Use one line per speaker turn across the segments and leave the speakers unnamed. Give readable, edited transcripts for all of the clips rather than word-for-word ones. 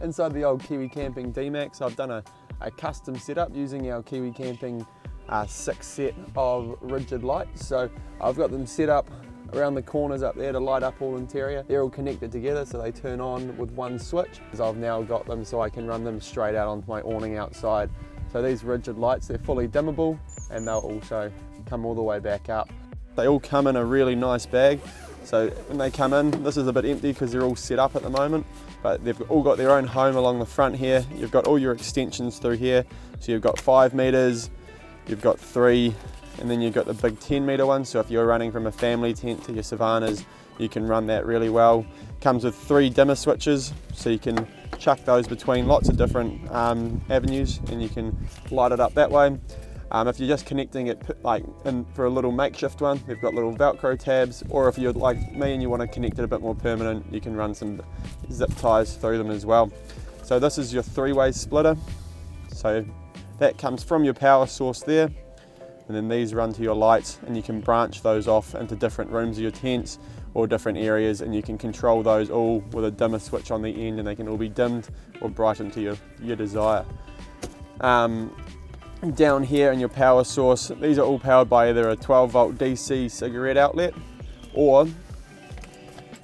Inside the old Kiwi Camping Dmax, I've done a custom setup using our Kiwi Camping 6 set of rigid lights. So I've got them set up around the corners up there to light up all interior. They're all connected together so they turn on with one switch. I've now got them so I can run them straight out onto my awning outside. So these rigid lights, they're fully dimmable and they'll also come all the way back up. They all come in a really nice bag. So when they come in, this is a bit empty because they're all set up at the moment, but they've all got their own home along the front here. You've got all your extensions through here. So you've got 5 meters, you've got 3, and then you've got the big 10-meter one. So if you're running from a family tent to your savannas, you can run that really well. Comes with 3 dimmer switches, so you can chuck those between lots of different avenues and you can light it up that way. If you're just connecting it like in for a little makeshift one, they've got little Velcro tabs, or if you're like me and you want to connect it a bit more permanent, you can run some zip ties through them as well. So this is your 3-way splitter. So that comes from your power source there, and then these run to your lights, and you can branch those off into different rooms of your tents or different areas, and you can control those all with a dimmer switch on the end, and they can all be dimmed or brightened to your desire. Down here in your power source, these are all powered by either a 12-volt DC cigarette outlet or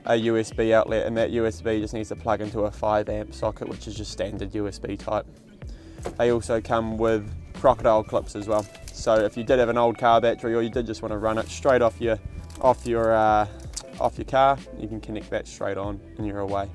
a USB outlet, and that USB just needs to plug into a 5-amp socket, which is just standard USB type. They also come with crocodile clips as well. So if you did have an old car battery, or you did just want to run it straight off your car, you can connect that straight on and you're away.